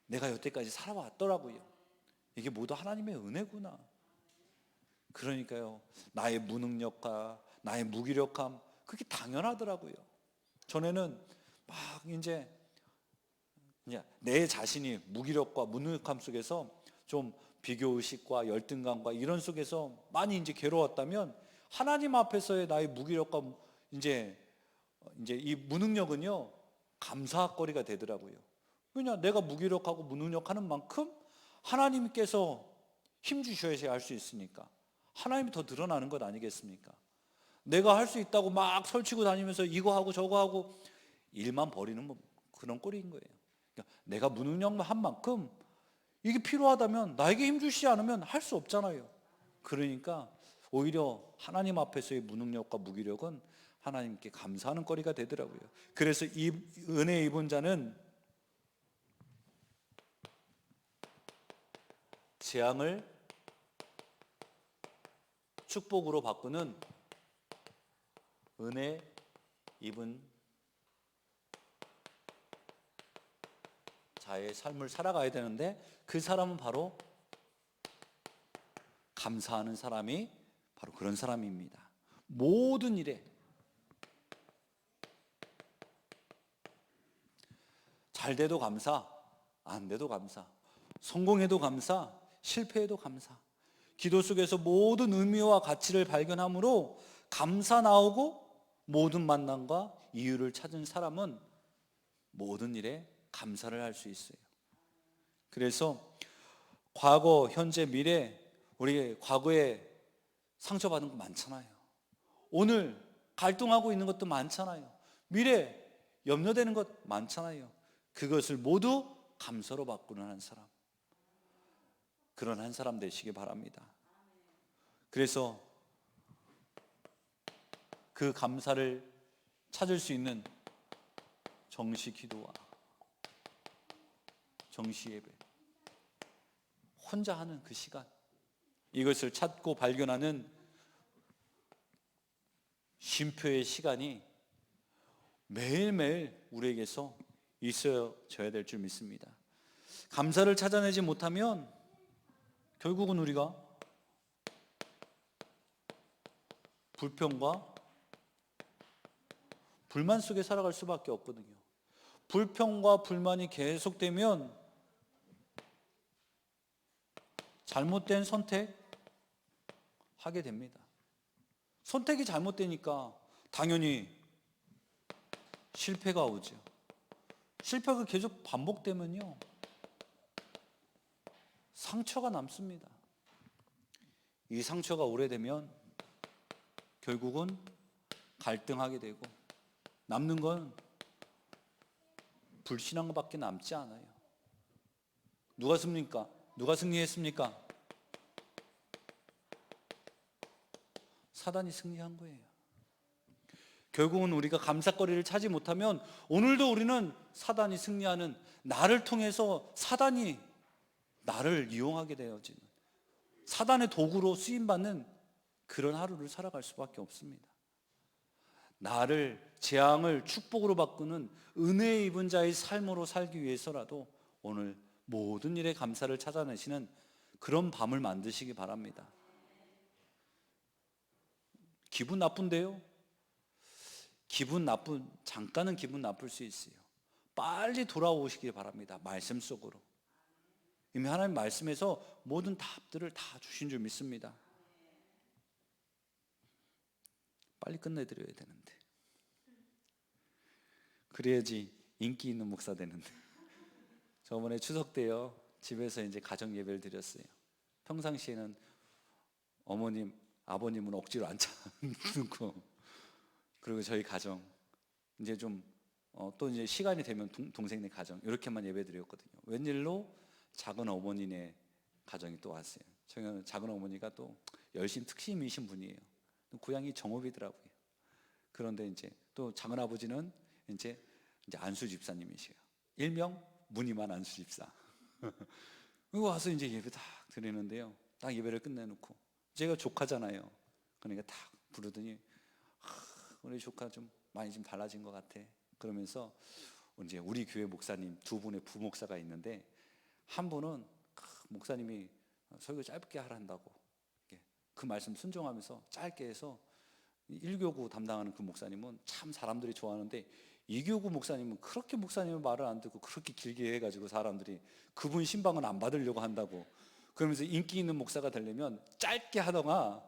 내가 여태까지 살아왔더라고요. 이게 모두 하나님의 은혜구나. 그러니까요, 나의 무능력과 나의 무기력함, 그게 당연하더라고요. 전에는 막 이제 내 자신이 무기력과 무능력함 속에서 좀 비교의식과 열등감과 이런 속에서 많이 이제 괴로웠다면, 하나님 앞에서의 나의 무기력과 이제 이 무능력은요, 감사거리가 되더라고요. 왜냐, 내가 무기력하고 무능력하는 만큼 하나님께서 힘 주셔야 할 수 있으니까 하나님이 더 늘어나는 것 아니겠습니까? 내가 할 수 있다고 막 설치고 다니면서 이거 하고 저거 하고 일만 벌이는 그런 꼴인 거예요. 그러니까 내가 무능력만 한 만큼 이게 필요하다면 나에게 힘 주시지 않으면 할 수 없잖아요. 그러니까 오히려 하나님 앞에서의 무능력과 무기력은 하나님께 감사하는 거리가 되더라고요. 그래서 이 은혜 입은 자는 재앙을 축복으로 바꾸는 은혜 입은 자의 삶을 살아가야 되는데, 그 사람은 바로 감사하는 사람이 바로 그런 사람입니다. 모든 일에 잘 돼도 감사, 안 돼도 감사, 성공해도 감사, 실패해도 감사. 기도 속에서 모든 의미와 가치를 발견함으로 감사 나오고, 모든 만남과 이유를 찾은 사람은 모든 일에 감사를 할 수 있어요. 그래서 과거, 현재, 미래, 우리 과거에 상처받은 거 많잖아요. 오늘 갈등하고 있는 것도 많잖아요. 미래 염려되는 것 많잖아요. 그것을 모두 감사로 바꾸는 한 사람, 그런 한 사람 되시기 바랍니다. 그래서 그 감사를 찾을 수 있는 정시 기도와 정시 예배, 혼자 하는 그 시간, 이것을 찾고 발견하는 쉼표의 시간이 매일매일 우리에게서 있어져야 될 줄 믿습니다. 감사를 찾아내지 못하면 결국은 우리가 불평과 불만 속에 살아갈 수밖에 없거든요. 불평과 불만이 계속되면 잘못된 선택 하게 됩니다. 선택이 잘못되니까 당연히 실패가 오죠. 실패가 계속 반복되면요, 상처가 남습니다. 이 상처가 오래되면 결국은 갈등하게 되고, 남는 건 불신앙밖에 남지 않아요. 누가 승리입니까? 누가 승리했습니까? 사단이 승리한 거예요. 결국은 우리가 감사거리를 찾지 못하면 오늘도 우리는 사단이 승리하는, 나를 통해서 사단이 나를 이용하게 되어지는, 사단의 도구로 쓰임받는 그런 하루를 살아갈 수밖에 없습니다. 나를, 재앙을 축복으로 바꾸는 은혜 입은 자의 삶으로 살기 위해서라도 오늘 모든 일에 감사를 찾아내시는 그런 밤을 만드시기 바랍니다. 기분 나쁜데요? 잠깐은 기분 나쁠 수 있어요. 빨리 돌아오시길 바랍니다. 말씀 속으로. 이미 하나님 말씀에서 모든 답들을 다 주신 줄 믿습니다. 빨리 끝내드려야 되는데, 그래야지 인기 있는 목사 되는데. 저번에 추석 때요, 집에서 이제 가정 예배를 드렸어요. 평상시에는 어머님, 아버님은 억지로 앉혀놓고, 그리고 저희 가정 이제 좀 또 이제 시간이 되면 동생네 가정 이렇게만 예배 드렸거든요. 웬일로 작은 어머니네 가정이 또 왔어요. 저희 작은 어머니가 또 열심 특심이신 분이에요. 고향이 정읍이더라고요. 그런데 이제 또 작은 아버지는 이제 안수 집사님이세요. 일명 무늬만 안수 집사. 와서 이제 예배 딱 드리는데요, 딱 예배를 끝내놓고, 제가 조카잖아요. 그러니까 딱 부르더니, 우리 조카 좀 많이 좀 달라진 것 같아. 그러면서 이제 우리 교회 목사님 두 분의 부목사가 있는데, 한 분은 목사님이 설교 짧게 하란다고 그 말씀 순종하면서 짧게 해서 1교구 담당하는 그 목사님은 참 사람들이 좋아하는데 2교구 목사님은 그렇게 목사님의 말을 안 듣고 그렇게 길게 해가지고 사람들이 그분 신방은 안 받으려고 한다고. 그러면서 인기 있는 목사가 되려면 짧게 하다가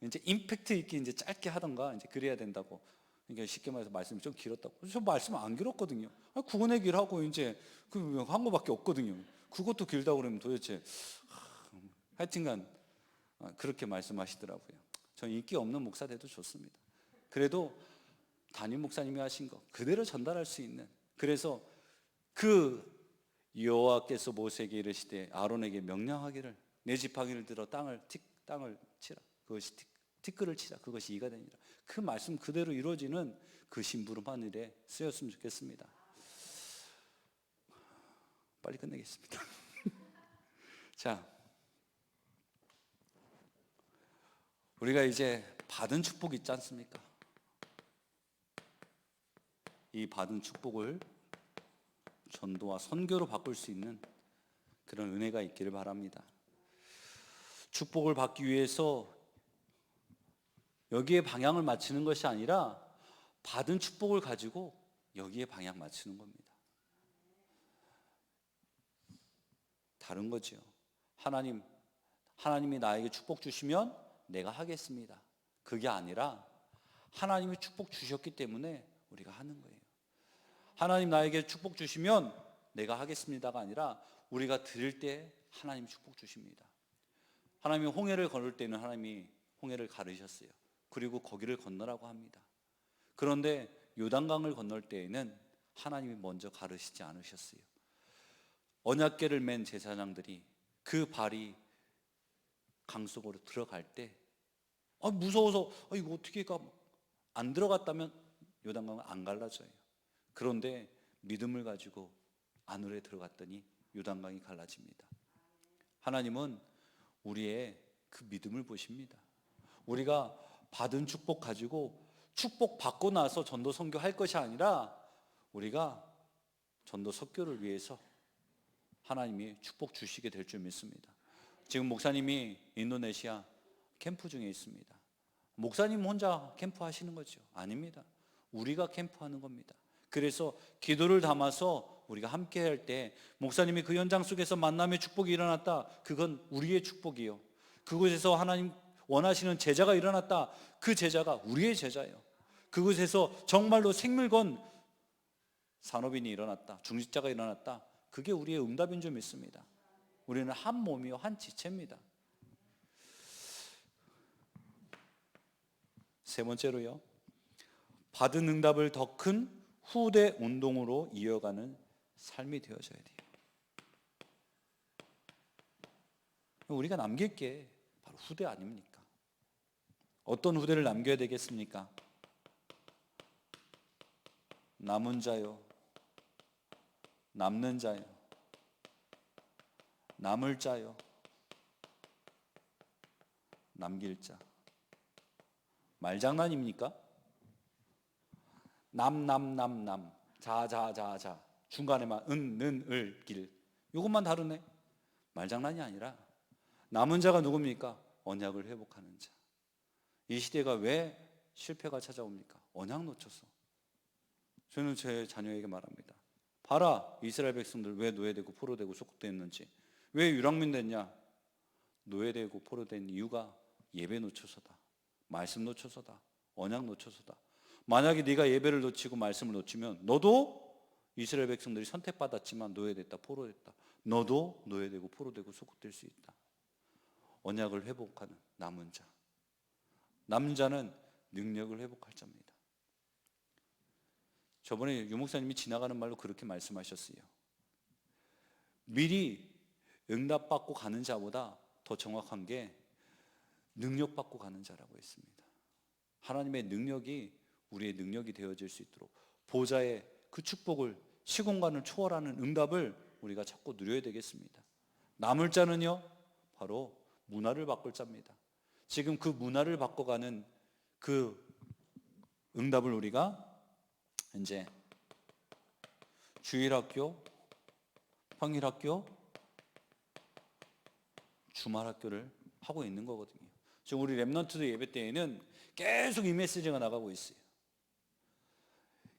이제 임팩트 있게 이제 짧게 하던가 이제 그래야 된다고. 그러니까 쉽게 말해서 말씀이 좀 길었다고. 저 말씀 안 길었거든요. 구원의 길하고 이제 그 한 거밖에 없거든요. 그것도 길다고 그러면 도대체 하여튼간 그렇게 말씀하시더라고요. 저 인기 없는 목사 돼도 좋습니다. 그래도 담임 목사님이 하신 거 그대로 전달할 수 있는. 그래서 그 여호와께서 모세에게 이르시되 아론에게 명령하기를 내 지팡이를 들어 땅을 치라. 그것이 티끌을 치라. 그것이 이가 되니라. 그 말씀 그대로 이루어지는 그 심부름 하늘에 쓰였으면 좋겠습니다. 빨리 끝내겠습니다. 자, 우리가 이제 받은 축복이 있지 않습니까? 이 받은 축복을 전도와 선교로 바꿀 수 있는 그런 은혜가 있기를 바랍니다. 축복을 받기 위해서 여기에 방향을 맞추는 것이 아니라 받은 축복을 가지고 여기에 방향 맞추는 겁니다. 다른 거죠. 하나님이 나에게 축복 주시면 내가 하겠습니다. 그게 아니라 하나님이 축복 주셨기 때문에 우리가 하는 거예요. 하나님 나에게 축복 주시면 내가 하겠습니다가 아니라 우리가 드릴 때 하나님이 축복 주십니다. 하나님이 홍해를 걸을 때는 하나님이 홍해를 가르셨어요. 그리고 거기를 건너라고 합니다. 그런데 요단강을 건널 때에는 하나님이 먼저 가르치지 않으셨어요. 언약궤를 맨 제사장들이 그 발이 강 속으로 들어갈 때 무서워서 이거 어떻게 가? 안 들어갔다면 요단강은 안 갈라져요. 그런데 믿음을 가지고 안으로 들어갔더니 요단강이 갈라집니다. 하나님은 우리의 그 믿음을 보십니다. 우리가 받은 축복 가지고 축복 받고 나서 전도 선교할 것이 아니라 우리가 전도 선교를 위해서 하나님이 축복 주시게 될 줄 믿습니다. 지금 목사님이 인도네시아 캠프 중에 있습니다. 목사님 혼자 캠프 하시는 거죠? 아닙니다. 우리가 캠프하는 겁니다. 그래서 기도를 담아서 우리가 함께 할 때 목사님이 그 현장 속에서 만남의 축복이 일어났다. 그건 우리의 축복이요. 그곳에서 하나님 원하시는 제자가 일어났다. 그 제자가 우리의 제자예요. 그곳에서 정말로 생물건 산업인이 일어났다. 중직자가 일어났다. 그게 우리의 응답인 줄 믿습니다. 우리는 한 몸이요 한 지체입니다. 세 번째로요, 받은 응답을 더 큰 후대 운동으로 이어가는 삶이 되어져야 돼요. 우리가 남길 게 바로 후대 아닙니까? 어떤 후대를 남겨야 되겠습니까? 남은 자요, 남는 자요, 남을 자요, 남길 자. 말장난입니까? 남, 자, 중간에만 는, 을, 길. 이것만 다르네. 말장난이 아니라 남은 자가 누굽니까? 언약을 회복하는 자. 이 시대가 왜 실패가 찾아옵니까? 언약 놓쳐서. 저는 제 자녀에게 말합니다. 봐라, 이스라엘 백성들 왜 노예되고 포로되고 속국됐는지. 왜 유랑민 됐냐? 노예되고 포로된 이유가 예배 놓쳐서다. 말씀 놓쳐서다. 언약 놓쳐서다. 만약에 네가 예배를 놓치고 말씀을 놓치면 너도 이스라엘 백성들이 선택받았지만 노예됐다, 포로됐다. 너도 노예되고 포로되고 속국될 수 있다. 언약을 회복하는 남은 자. 남은 자는 능력을 회복할 자입니다. 저번에 유 목사님이 지나가는 말로 그렇게 말씀하셨어요. 미리 응답받고 가는 자보다 더 정확한 게 능력받고 가는 자라고 했습니다. 하나님의 능력이 우리의 능력이 되어질 수 있도록 보좌의 그 축복을, 시공간을 초월하는 응답을 우리가 찾고 누려야 되겠습니다. 남을 자는요, 바로 문화를 바꿀 자입니다. 지금 그 문화를 바꿔가는 그 응답을 우리가 이제 주일학교, 평일학교, 주말학교를 하고 있는 거거든요. 지금 우리 렘넌트도 예배 때에는 계속 이 메시지가 나가고 있어요.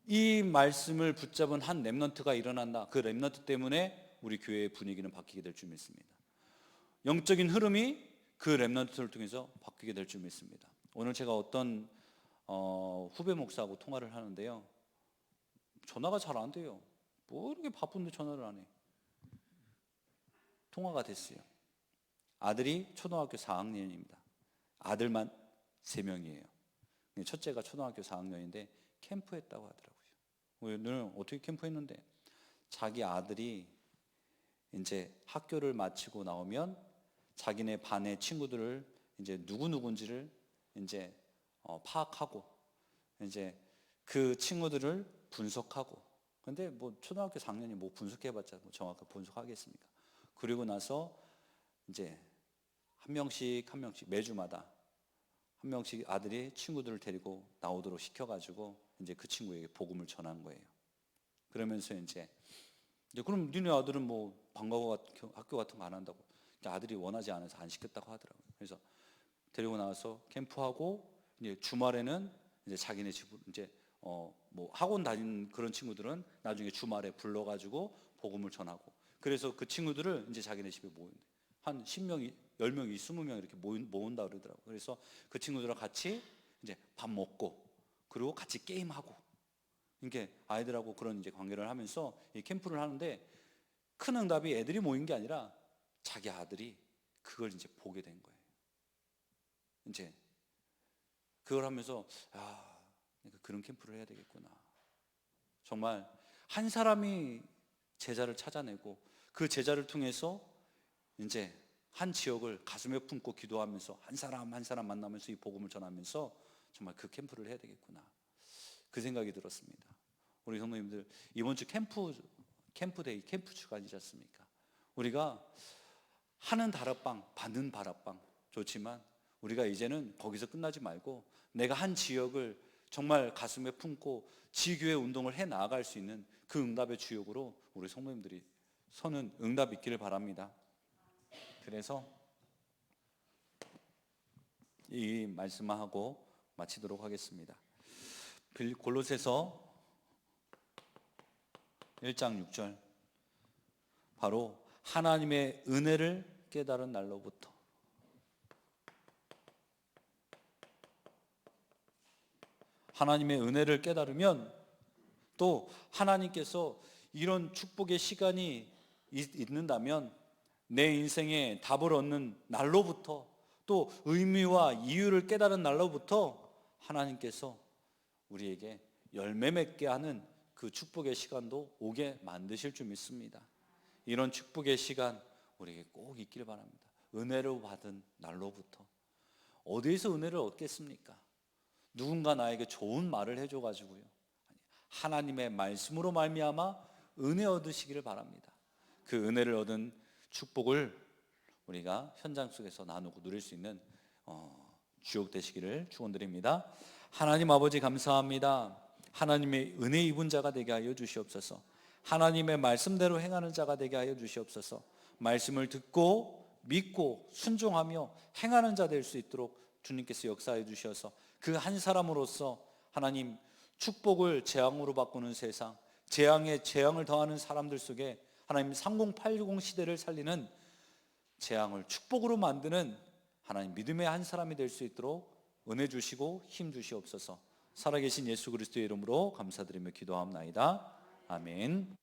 이 말씀을 붙잡은 한 렘넌트가 일어난다. 그 렘넌트 때문에 우리 교회의 분위기는 바뀌게 될 줄 믿습니다. 영적인 흐름이 그 렘넌트를 통해서 바뀌게 될 줄 믿습니다. 오늘 제가 어떤 후배 목사하고 통화를 하는데요, 전화가 잘 안 돼요. 뭐 이렇게 바쁜데 전화를 안 해. 통화가 됐어요. 아들이 초등학교 4학년입니다. 아들만 3명이에요. 첫째가 초등학교 4학년인데 캠프했다고 하더라고요. 너는 어떻게 캠프했는데? 자기 아들이 이제 학교를 마치고 나오면 자기네 반의 친구들을 이제 누구누군지를 이제 파악하고 이제 그 친구들을 분석하고, 근데 뭐 초등학교 4학년이 뭐 분석해봤자 뭐 정확하게 분석하겠습니까? 그리고 나서 이제 한 명씩 매주마다 한 명씩 아들이 친구들을 데리고 나오도록 시켜가지고 이제 그 친구에게 복음을 전한 거예요. 그러면서 이제 그럼 니네 아들은 뭐 방과후 학교 같은 거 안 한다고, 아들이 원하지 않아서 안 시켰다고 하더라고요. 그래서 데리고 나와서 캠프하고 이제 주말에는 이제 자기네 집으로 이제 뭐 학원 다니는 그런 친구들은 나중에 주말에 불러가지고 복음을 전하고, 그래서 그 친구들을 이제 자기네 집에 모은대. 한 10명, 10명, 20명 이렇게 모은다 그러더라고요. 그래서 그 친구들과 같이 이제 밥 먹고, 그리고 같이 게임하고, 이렇게 아이들하고 그런 이제 관계를 하면서 이 캠프를 하는데, 큰 응답이 애들이 모인 게 아니라 자기 아들이 그걸 이제 보게 된 거예요. 이제 그걸 하면서 그런 캠프를 해야 되겠구나. 정말 한 사람이 제자를 찾아내고 그 제자를 통해서 이제 한 지역을 가슴에 품고 기도하면서 한 사람 한 사람 만나면서 이 복음을 전하면서 정말 그 캠프를 해야 되겠구나, 그 생각이 들었습니다. 우리 성도님들, 이번 주 캠프데이, 캠프 주간이지 않습니까? 우리가 하는 다락방, 받는 다락방 좋지만 우리가 이제는 거기서 끝나지 말고 내가 한 지역을 정말 가슴에 품고 지교회 운동을 해 나아갈 수 있는 그 응답의 주역으로 우리 성도님들이 서는 응답 있기를 바랍니다. 그래서 이 말씀만 하고 마치도록 하겠습니다. 골로새서 1장 6절, 바로 하나님의 은혜를 깨달은 날로부터, 하나님의 은혜를 깨달으면 또 하나님께서 이런 축복의 시간이 있는다면 내 인생에 답을 얻는 날로부터, 또 의미와 이유를 깨달은 날로부터 하나님께서 우리에게 열매 맺게 하는 그 축복의 시간도 오게 만드실 줄 믿습니다. 이런 축복의 시간 우리에게 꼭 있길 바랍니다. 은혜를 받은 날로부터. 어디에서 은혜를 얻겠습니까? 누군가 나에게 좋은 말을 해줘가지고요. 하나님의 말씀으로 말미암아 은혜 얻으시기를 바랍니다. 그 은혜를 얻은 축복을 우리가 현장 속에서 나누고 누릴 수 있는 주역 되시기를 축원드립니다. 하나님 아버지 감사합니다. 하나님의 은혜 입은 자가 되게 하여 주시옵소서. 하나님의 말씀대로 행하는 자가 되게 하여 주시옵소서. 말씀을 듣고 믿고 순종하며 행하는 자 될 수 있도록 주님께서 역사해 주셔서 그 한 사람으로서 하나님 축복을 재앙으로 바꾸는 세상, 재앙에 재앙을 더하는 사람들 속에 하나님 3080 시대를 살리는 재앙을 축복으로 만드는 하나님 믿음의 한 사람이 될 수 있도록 은혜 주시고 힘 주시옵소서. 살아계신 예수 그리스도의 이름으로 감사드리며 기도하옵나이다. 아멘.